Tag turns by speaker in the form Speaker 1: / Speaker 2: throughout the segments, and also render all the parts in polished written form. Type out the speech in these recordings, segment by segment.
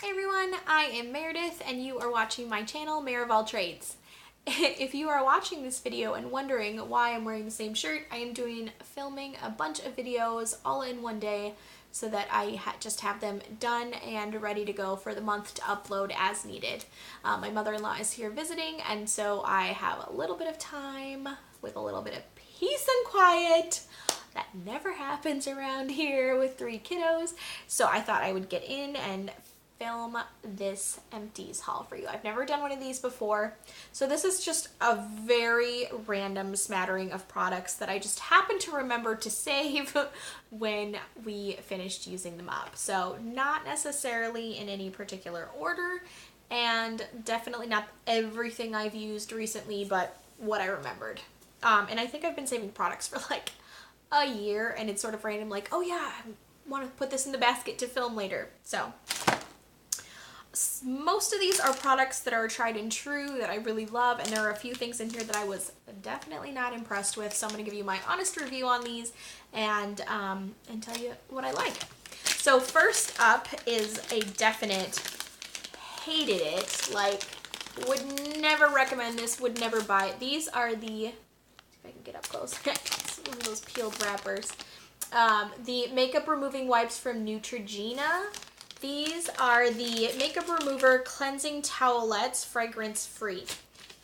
Speaker 1: Hey everyone, I am Meredith and you are watching my channel, Mare of All Trades. If you are watching this video and wondering why I'm wearing the same shirt, I am filming a bunch of videos all in one day so that I just have them done and ready to go for the month to upload as needed. My mother-in-law is here visiting, and so I have a little bit of time with a little bit of peace and quiet. That never happens around here with 3 kiddos. So I thought I would get in and film this Empties haul for you. I've never done one of these before. So this is just a very random smattering of products that I just happened to remember to save when we finished using them up. So not necessarily in any particular order, and definitely not everything I've used recently, but what I remembered. And I think I've been saving products for like a year, and it's sort of random, like, oh yeah, I want to put this in the basket to film later. So most of these are products that are tried and true that I really love, and there are a few things in here that I was definitely not impressed with, so I'm going to give you my honest review on these and tell you what I like. So first up is a definite hated it, like would never recommend this, would never buy it. These are the, if I can get up close, it's one of those peeled wrappers. The makeup removing wipes from Neutrogena. These are the makeup remover cleansing towelettes, fragrance free.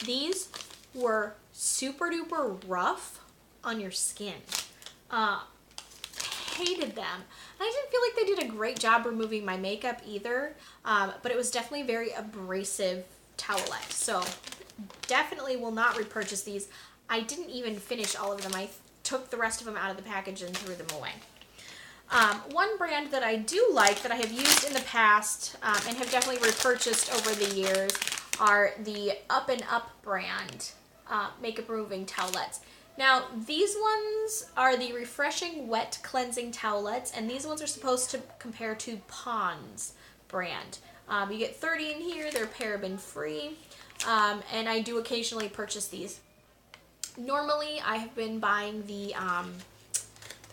Speaker 1: These were super duper rough on your skin. Hated them. And I didn't feel like they did a great job removing my makeup either, but it was definitely a very abrasive towelette. So definitely will not repurchase these. I didn't even finish all of them. I took the rest of them out of the package and threw them away. One brand that I do like, that I have used in the past and have definitely repurchased over the years, are the Up and Up brand makeup removing towelettes. Now, these ones are the refreshing wet cleansing towelettes, and these ones are supposed to compare to Pond's brand. You get 30 in here, they're paraben free, and I do occasionally purchase these. Normally, I have been buying the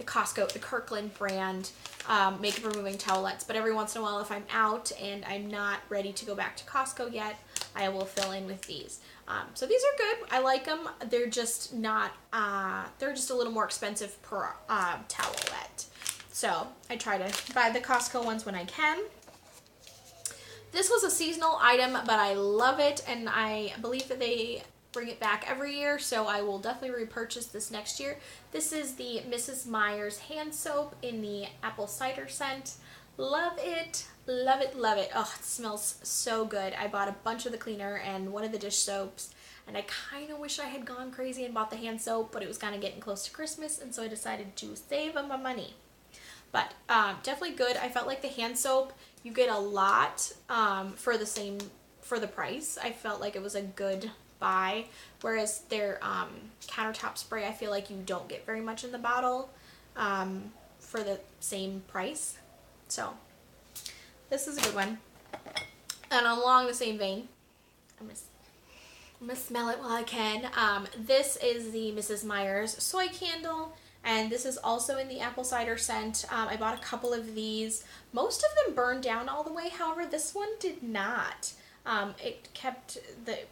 Speaker 1: Costco, the Kirkland brand makeup removing towelettes, but every once in a while, if I'm out and I'm not ready to go back to Costco yet, I will fill in with these. So these are good. I like them. They're just not, they're just a little more expensive per towelette. So I try to buy the Costco ones when I can. This was a seasonal item, but I love it, and I believe that they bring it back every year, so I will definitely repurchase this next year. This is the Mrs. Meyer's hand soap in the apple cider scent. Love it, love it, love it. Oh, it smells so good. I bought a bunch of the cleaner and one of the dish soaps, and I kind of wish I had gone crazy and bought the hand soap, but it was kind of getting close to Christmas, and so I decided to save my money. But definitely good. I felt like the hand soap, you get a lot for the price. I felt like it was a good buy, whereas their countertop spray, I feel like you don't get very much in the bottle for the same price. So this is a good one. And along the same vein, I'm gonna smell it while I can. This is the Mrs. Meyer's soy candle, and this is also in the apple cider scent. I bought a couple of these. Most of them burned down all the way, however this one did not. It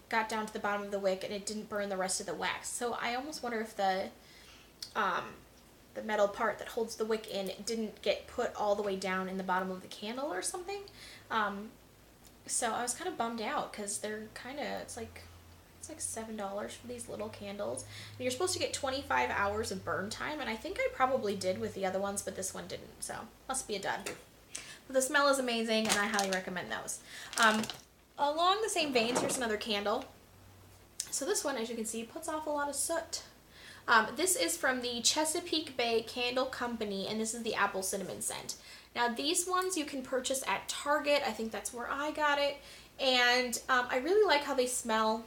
Speaker 1: got down to the bottom of the wick, and it didn't burn the rest of the wax. So I almost wonder if the metal part that holds the wick in didn't get put all the way down in the bottom of the candle or something. So I was kind of bummed out, because they're it's like $7 for these little candles. And you're supposed to get 25 hours of burn time, and I think I probably did with the other ones, but this one didn't, so must be a dud. But the smell is amazing, and I highly recommend those. Along the same veins, here's another candle. So this one, as you can see, puts off a lot of soot. This is from the Chesapeake Bay Candle Company, and this is the apple cinnamon scent. Now these ones you can purchase at Target. I think that's where I got it. And I really like how they smell.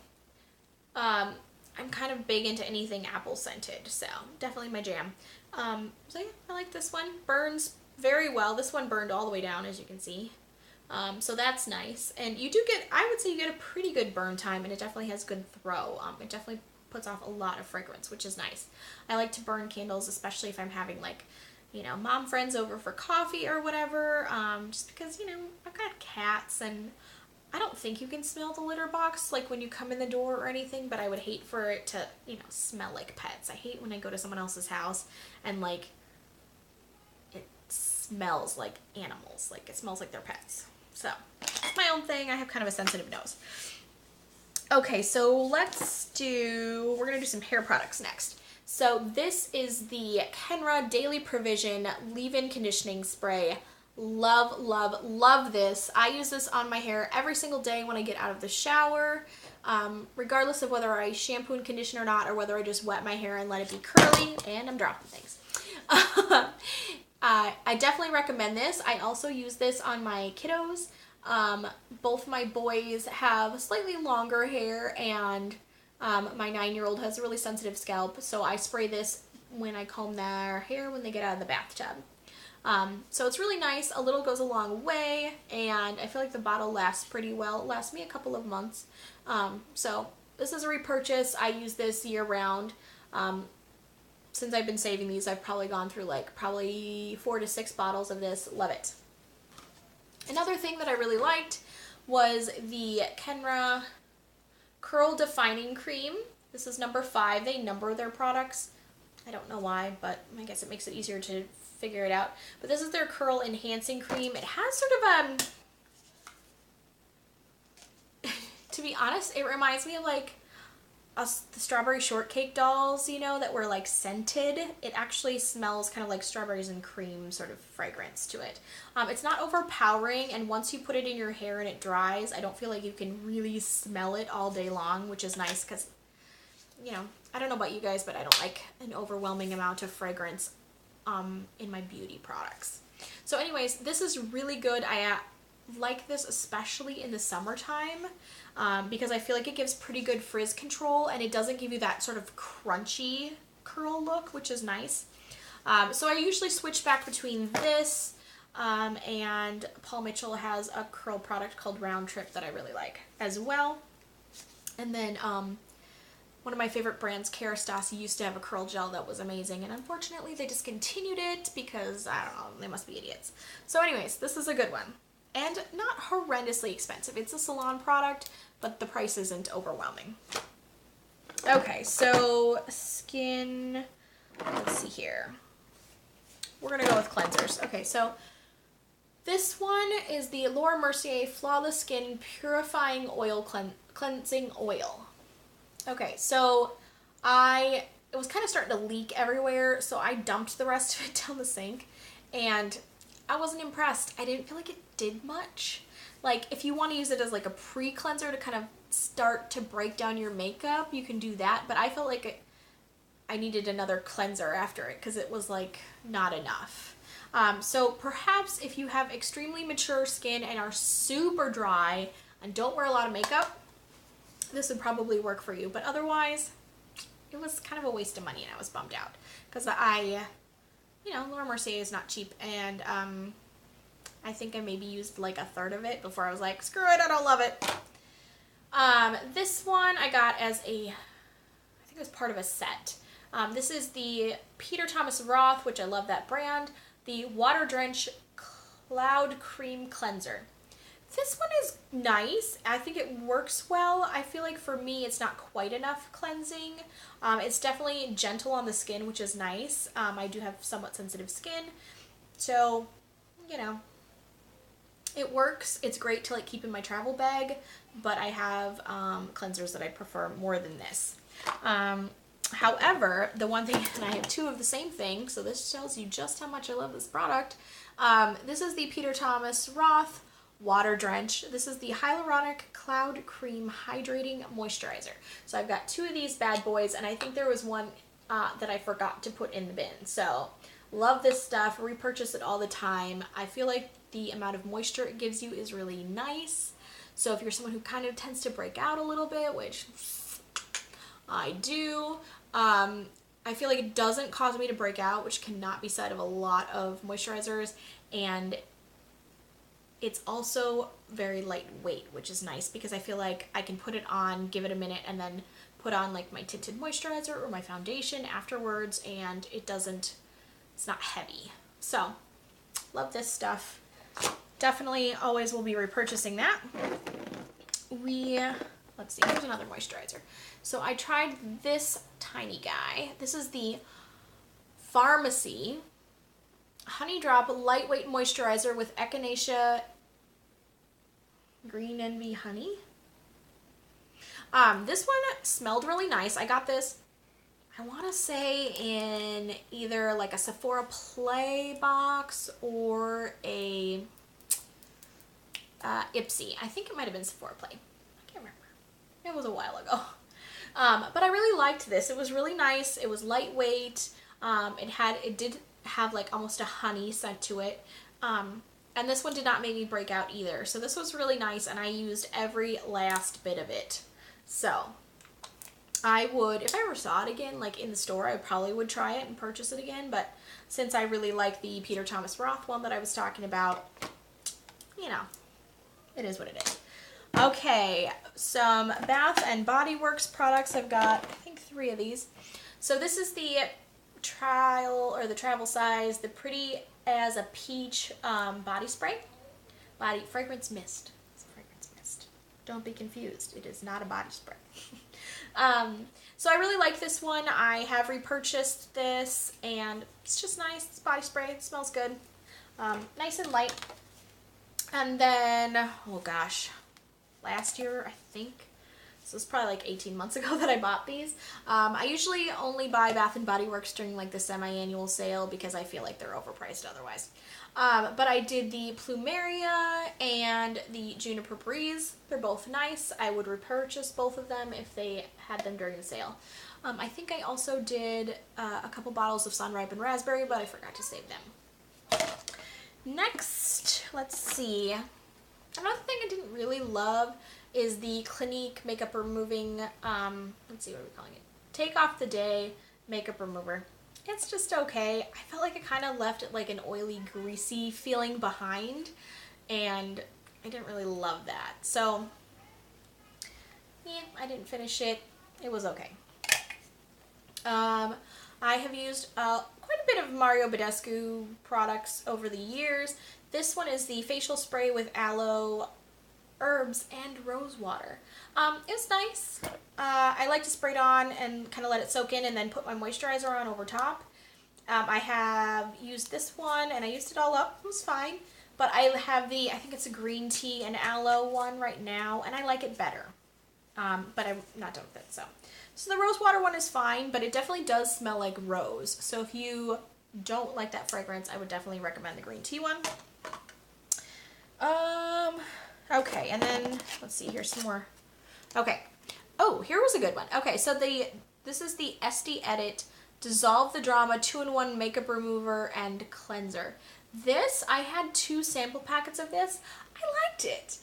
Speaker 1: I'm kind of big into anything apple scented, so definitely my jam. So yeah, I like this one. Burns very well. This one burned all the way down, as you can see. So that's nice. And you do get, I would say you get a pretty good burn time, and it definitely has good throw. It definitely puts off a lot of fragrance, which is nice. I like to burn candles, especially if I'm having like you know, mom friends over for coffee or whatever, just because, you know, I've got cats and I don't think you can smell the litter box like when you come in the door or anything, but I would hate for it to, you know, smell like pets. I hate when I go to someone else's house and like it smells like animals, like it smells like their pets. So it's my own thing. I have kind of a sensitive nose. Okay, so we're gonna do some hair products next. So this is the Kenra Daily Provision Leave-In Conditioning Spray. Love, love, love this. I use this on my hair every single day when I get out of the shower, regardless of whether I shampoo and condition or not, or whether I just wet my hair and let it be curly, and I'm dropping things. I definitely recommend this. I also use this on my kiddos. Both my boys have slightly longer hair, and my 9-year-old has a really sensitive scalp, so I spray this when I comb their hair when they get out of the bathtub. So it's really nice. A little goes a long way, and I feel like the bottle lasts pretty well. It lasts me a couple of months. So this is a repurchase. I use this year round. Since I've been saving these, I've probably gone through like probably 4 to 6 bottles of this. Love it. Another thing that I really liked was the Kenra Curl Defining Cream. This is number 5. They number their products. I don't know why, but I guess it makes it easier to figure it out. But this is their Curl Enhancing Cream. It has sort of to be honest, it reminds me of like the strawberry shortcake dolls, you know, that were like scented. It actually smells kind of like strawberries and cream sort of fragrance to it. It's not overpowering, and once you put it in your hair and it dries, I don't feel like you can really smell it all day long, which is nice because, you know, I don't know about you guys, but I don't like an overwhelming amount of fragrance in my beauty products. So anyways, this is really good. I like this especially in the summertime because I feel like it gives pretty good frizz control, and it doesn't give you that sort of crunchy curl look, which is nice. So I usually switch back between this and Paul Mitchell has a curl product called Round Trip that I really like as well. And then one of my favorite brands, Kerastase, used to have a curl gel that was amazing, and unfortunately they discontinued it because, I don't know, they must be idiots. So anyways, this is a good one. And not horrendously expensive. It's a salon product, but the price isn't overwhelming. Okay, so skin, let's see here. We're gonna go with cleansers. Okay, so this one is the Laura Mercier Flawless Skin Purifying Oil Cleansing Oil. Okay, so it was kind of starting to leak everywhere, so I dumped the rest of it down the sink, and I wasn't impressed. I didn't feel like it did much. Like, if you want to use it as like a pre-cleanser to kind of start to break down your makeup, you can do that, but I felt like I needed another cleanser after it because it was like not enough. So perhaps if you have extremely mature skin and are super dry and don't wear a lot of makeup, this would probably work for you, but otherwise it was kind of a waste of money, and I was bummed out because you know, Laura Mercier is not cheap, and I think I maybe used like a third of it before I was like, screw it, I don't love it. This one I got as I think it was part of a set. This is the Peter Thomas Roth, which I love that brand, the Water Drench Cloud Cream Cleanser. This one is nice. I think it works well. I feel like for me it's not quite enough cleansing. It's definitely gentle on the skin, which is nice. I do have somewhat sensitive skin, so, you know, it works. It's great to like keep in my travel bag, but I have cleansers that I prefer more than this. However, the one thing, and I have 2 of the same thing, so this tells you just how much I love this product. This is the Peter Thomas Roth Water Drench. This is the Hyaluronic Cloud Cream Hydrating Moisturizer. So I've got 2 of these bad boys, and I think there was one that I forgot to put in the bin. So love this stuff, repurchase it all the time. I feel like the amount of moisture it gives you is really nice. So if you're someone who kind of tends to break out a little bit, which I do, I feel like it doesn't cause me to break out, which cannot be said of a lot of moisturizers, and it's also very lightweight, which is nice because I feel like I can put it on, give it a minute, and then put on like my tinted moisturizer or my foundation afterwards, and it's not heavy. So, love this stuff. Definitely always will be repurchasing that. Let's see, here's another moisturizer. So I tried this tiny guy. This is the Pharmacy Honey Drop Lightweight Moisturizer with Echinacea Green Envy Honey. This one smelled really nice. I got this, I want to say, in either like a Sephora Play box or a Ipsy. I think it might have been Sephora Play. I can't remember. It was a while ago. But I really liked this. It was really nice. It was lightweight. It did have like almost a honey scent to it. And this one did not make me break out either. So this was really nice, and I used every last bit of it. So I would, if I ever saw it again, like in the store, I probably would try it and purchase it again. But since I really like the Peter Thomas Roth one that I was talking about, you know, it is what it is. Okay, some Bath and Body Works products. I've got, I think, 3 of these. So this is the travel size, the Pretty as a Peach body spray. Body fragrance mist. It's a fragrance mist. Don't be confused. It is not a body spray. So I really like this one. I have repurchased this, and it's just nice. It's body spray. It smells good. Nice and light. And then, oh gosh, last year, I think, so it's probably like 18 months ago that I bought these. I usually only buy Bath & Body Works during like the semi-annual sale because I feel like they're overpriced otherwise. But I did the Plumeria and the Juniper Breeze. They're both nice. I would repurchase both of them if they had them during the sale. I think I also did a couple bottles of Sun Ripened Raspberry, but I forgot to save them. Next, let's see. Another thing I didn't really love is the Clinique makeup removing, let's see, what are we calling it? Take Off the Day makeup remover. It's just okay. I felt like it kind of left like an oily, greasy feeling behind, and I didn't really love that. So, yeah, I didn't finish it. It was okay. I have used quite a bit of Mario Badescu products over the years. This one is the facial spray with aloe, herbs, and rose water. It's nice. I like to spray it on and kind of let it soak in and then put my moisturizer on over top. I have used this one and I used it all up. It was fine. But I have I think it's a green tea and aloe one right now, and I like it better. But I'm not done with it. So the rose water one is fine, but it definitely does smell like rose. So if you don't like that fragrance, I would definitely recommend the green tea one. Okay, and then, let's see, here's some more. Okay. Oh, here was a good one. Okay, so this is the SD Edit Dissolve the Drama 2-in-1 Makeup Remover and Cleanser. This, I had 2 sample packets of this. I liked it.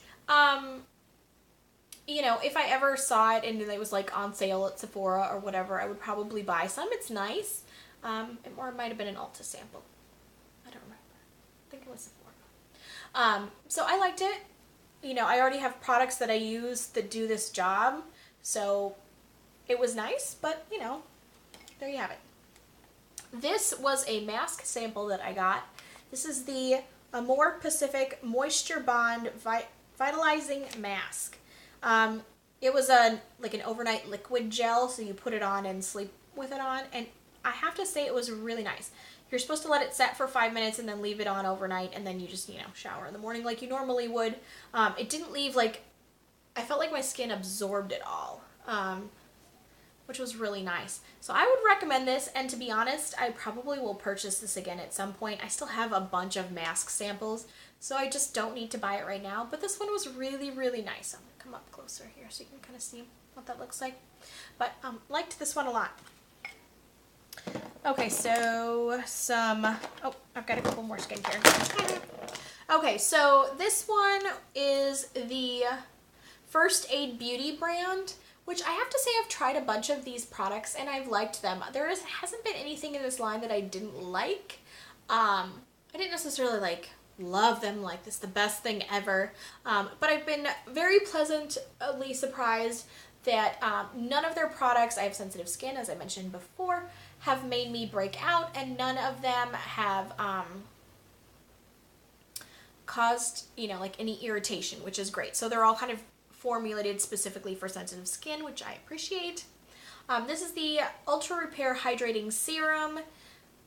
Speaker 1: You know, if I ever saw it and it was like on sale at Sephora or whatever, I would probably buy some. It's nice. Or it might have been an Ulta sample. I don't remember. I think it was Sephora. So I liked it. You know, I already have products that I use that do this job, so it was nice, but, you know, there you have it. This was a mask sample that I got. This is the Amore Pacific Moisture Bond Vitalizing Mask. It was like an overnight liquid gel, so you put it on and sleep with it on, and I have to say it was really nice. You're supposed to let it set for 5 minutes and then leave it on overnight, and then you just, you know, shower in the morning like you normally would. It didn't leave, like, I felt like my skin absorbed it all, which was really nice. So I would recommend this, and to be honest, I probably will purchase this again at some point. I still have a bunch of mask samples, so I just don't need to buy it right now, but this one was really, really nice. I'm going to come up closer here so you can kind of see what that looks like. But liked this one a lot. Okay, so I've got a couple more skincare. Okay, so this one is the First Aid Beauty brand, which I have to say I've tried a bunch of these products and I've liked them. Hasn't been anything in this line that I didn't like. I didn't necessarily like love them like this, the best thing ever, but I've been very pleasantly surprised that none of their products, I have sensitive skin as I mentioned before, have made me break out, and none of them have caused, you know, like any irritation, which is great. So they're all kind of formulated specifically for sensitive skin, which I appreciate. This is the Ultra Repair Hydrating Serum.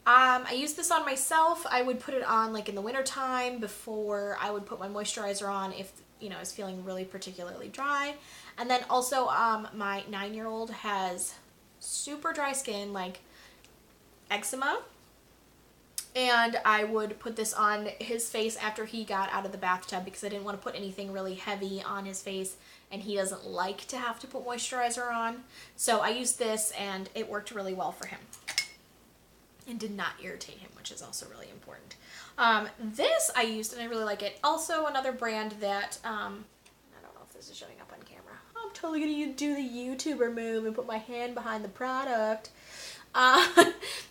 Speaker 1: I use this on myself. I would put it on like in the winter time before I would put my moisturizer on if, you know, I was feeling really particularly dry. And then also my 9-year-old has super dry skin, like eczema. And I would put this on his face after he got out of the bathtub because I didn't want to put anything really heavy on his face, and he doesn't like to have to put moisturizer on. So I used this and it worked really well for him and did not irritate him, which is also really important. This I used and I really like it. Also another brand that, I don't know if this is showing up on camera. I'm totally gonna do the YouTuber move and put my hand behind the product.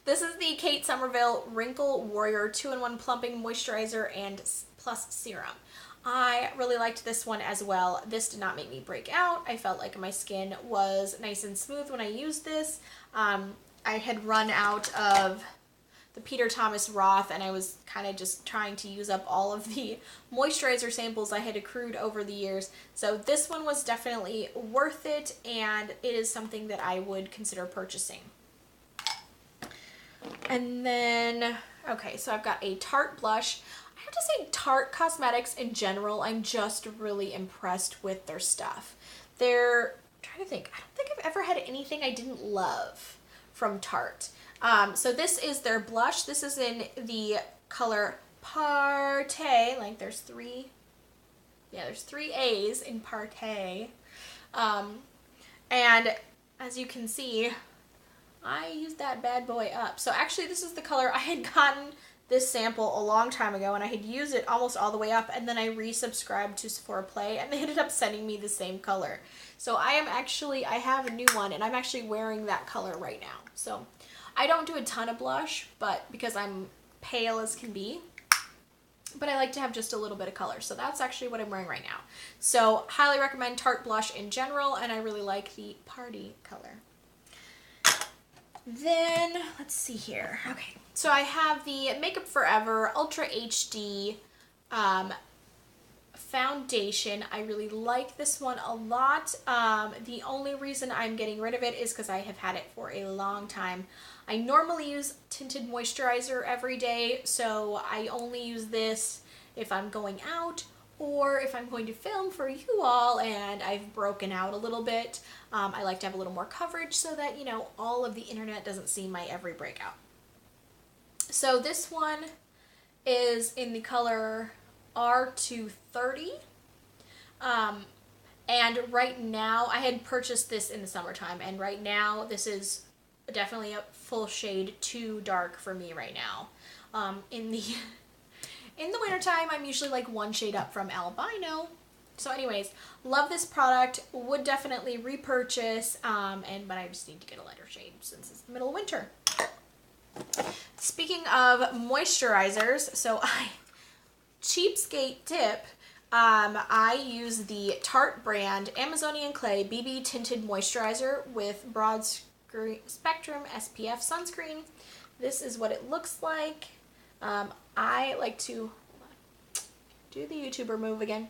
Speaker 1: This is the Kate Somerville Wrinkle Warrior 2-in-1 Plumping Moisturizer and Plus Serum. I really liked this one as well. This did not make me break out. I felt like my skin was nice and smooth when I used this. I had run out of the Peter Thomas Roth and I was kind of just trying to use up all of the moisturizer samples I had accrued over the years. So this one was definitely worth it, and it is something that I would consider purchasing. And then, okay, so I've got a Tarte blush. I have to say Tarte Cosmetics in general, I'm just really impressed with their stuff. I'm trying to think, I don't think I've ever had anything I didn't love from Tarte. So this is their blush. This is in the color Partay, like there's three A's in Partay. And as you can see, I used that bad boy up. So actually this is the color I had gotten this sample a long time ago, and I had used it almost all the way up, and then I resubscribed to Sephora Play and they ended up sending me the same color. So I have a new one and I'm actually wearing that color right now. So I don't do a ton of blush, but because I'm pale as can be, but I like to have just a little bit of color. So that's actually what I'm wearing right now. So highly recommend Tarte blush in general, and I really like the party color. Then, let's see here. Okay, so I have the Makeup Forever Ultra HD foundation. I really like this one a lot. The only reason I'm getting rid of it is because I have had it for a long time. I normally use tinted moisturizer every day, so I only use this if I'm going out or if I'm going to film for you all and I've broken out a little bit. I like to have a little more coverage so that, you know, all of the internet doesn't see my every breakout. So this one is in the color R230. And right now, I had purchased this in the summertime, and right now this is definitely a full shade too dark for me right now. In the wintertime, I'm usually like one shade up from albino. So anyways, love this product, would definitely repurchase, but I just need to get a lighter shade since it's the middle of winter. Speaking of moisturizers, so cheapskate tip, I use the Tarte brand Amazonian Clay BB Tinted Moisturizer with broad spectrum SPF sunscreen. This is what it looks like. I like to do the YouTuber move again.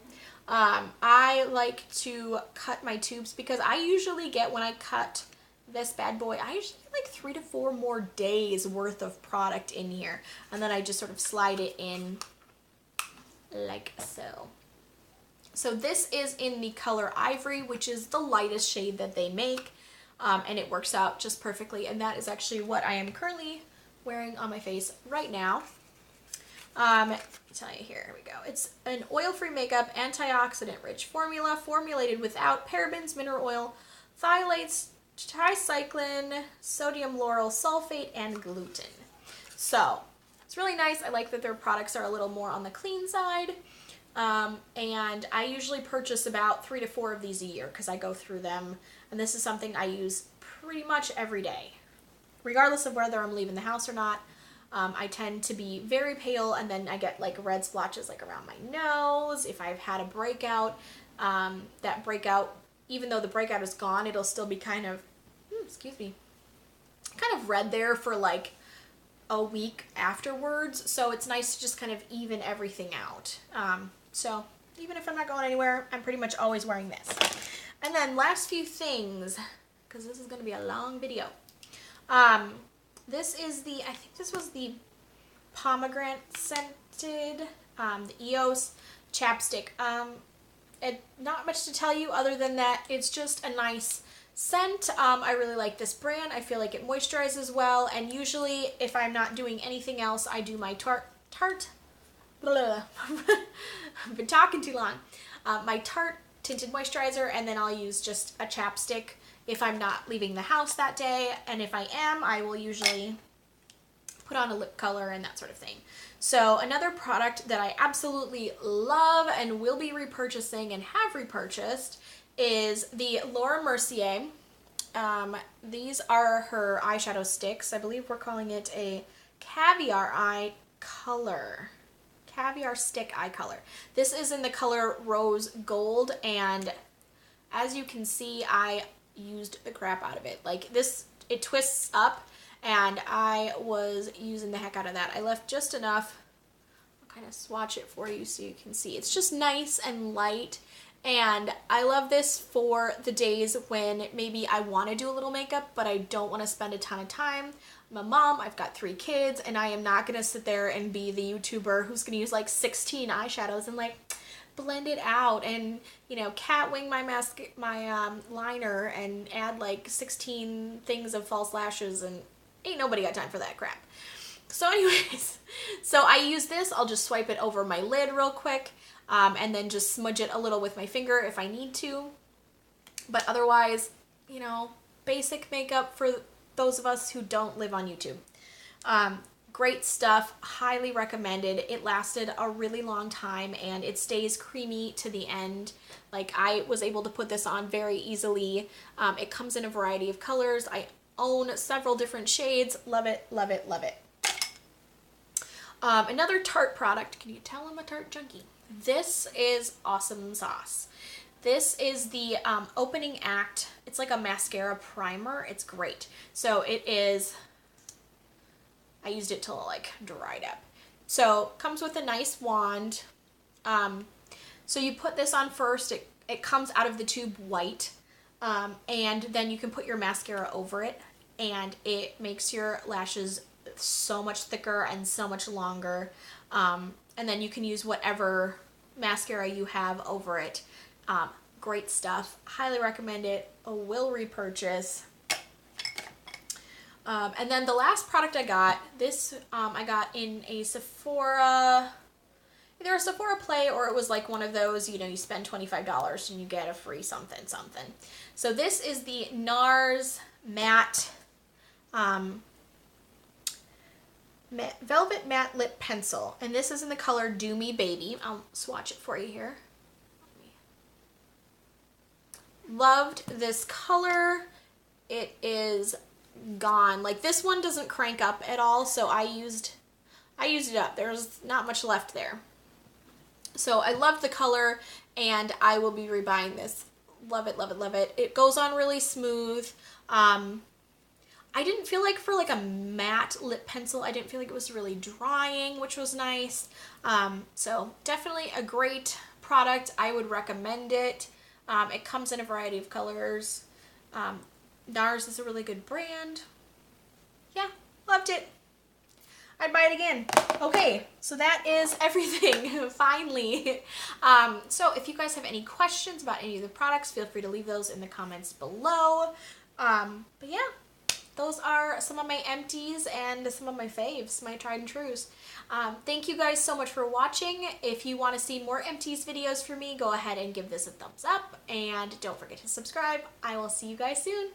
Speaker 1: I like to cut my tubes because I usually get, when I cut this bad boy, I usually get like 3 to 4 more days worth of product in here, and then I just sort of slide it in like so. So this is in the color Ivory, which is the lightest shade that they make, and it works out just perfectly, and that is actually what I am currently wearing on my face right now. Tell you here we go. It's an oil-free makeup, antioxidant-rich formula formulated without parabens, mineral oil, phthalates, tricycline, sodium lauryl sulfate, and gluten. So it's really nice. I like that their products are a little more on the clean side. And I usually purchase about 3 to 4 of these a year because I go through them, and this is something I use pretty much every day, regardless of whether I'm leaving the house or not. I tend to be very pale, and then I get like red splotches like around my nose. If I've had a breakout, that breakout, even though the breakout is gone, it'll still be kind of, excuse me, kind of red there for like a week afterwards, so it's nice to just kind of even everything out. So even if I'm not going anywhere, I'm pretty much always wearing this. And then last few things, because this is going to be a long video. This is the, I think this was the pomegranate scented, the EOS chapstick. Not much to tell you other than that it's just a nice scent. I really like this brand. I feel like it moisturizes well, and usually if I'm not doing anything else, I do my Tarte I've been talking too long. My Tarte tinted moisturizer, and then I'll use just a chapstick if I'm not leaving the house that day, and if I am, I will usually put on a lip color and that sort of thing. So another product that I absolutely love and will be repurchasing and have repurchased is the Laura Mercier. These are her eyeshadow sticks. I believe we're calling it a caviar eye color. Caviar stick eye color. This is in the color rose gold, and as you can see, I used the crap out of it. Like this, it twists up, and I was using the heck out of that. I left just enough. I'll kind of swatch it for you so you can see. It's just nice and light, and I love this for the days when maybe I want to do a little makeup, but I don't want to spend a ton of time. I'm a mom, I've got 3 kids, and I am not going to sit there and be the YouTuber who's going to use like 16 eyeshadows and like blend it out and, you know, cat wing my liner and add like 16 things of false lashes, and ain't nobody got time for that crap. So anyways, so I use this. I'll just swipe it over my lid real quick, and then just smudge it a little with my finger if I need to. But otherwise, you know, basic makeup for those of us who don't live on YouTube. Great stuff, highly recommended. It lasted a really long time, and it stays creamy to the end. Like, I was able to put this on very easily. It comes in a variety of colors. I own several different shades. Love it, love it, love it. Another Tarte product. Can you tell I'm a Tarte junkie? This is awesome sauce. This is the Opening Act. It's like a mascara primer. It's great. So it is, I used it till it like dried up. So comes with a nice wand. So you put this on first. It comes out of the tube white. And then you can put your mascara over it, and it makes your lashes so much thicker and so much longer. And then you can use whatever mascara you have over it. Great stuff. Highly recommend it. Will repurchase. And then the last product I got, this I got in a Sephora, either a Sephora Play, or it was like one of those, you know, you spend $25 and you get a free something something. So this is the NARS Matte Velvet Matte Lip Pencil, and this is in the color Do Me Baby. I'll swatch it for you here. Loved this color. It is gone. Like, this one doesn't crank up at all, so I used it up. There's not much left there. So I loved the color, and I will be rebuying this. Love it, love it, love it. It goes on really smooth. I didn't feel like for like a matte lip pencil, I didn't feel like it was really drying, which was nice. So definitely a great product. I would recommend it. It comes in a variety of colors. NARS is a really good brand. Yeah, loved it. I'd buy it again. Okay, so that is everything, finally. So if you guys have any questions about any of the products, feel free to leave those in the comments below. But yeah, those are some of my empties and some of my faves, my tried and trues. Thank you guys so much for watching. If you want to see more empties videos from me, go ahead and give this a thumbs up, and don't forget to subscribe. I will see you guys soon.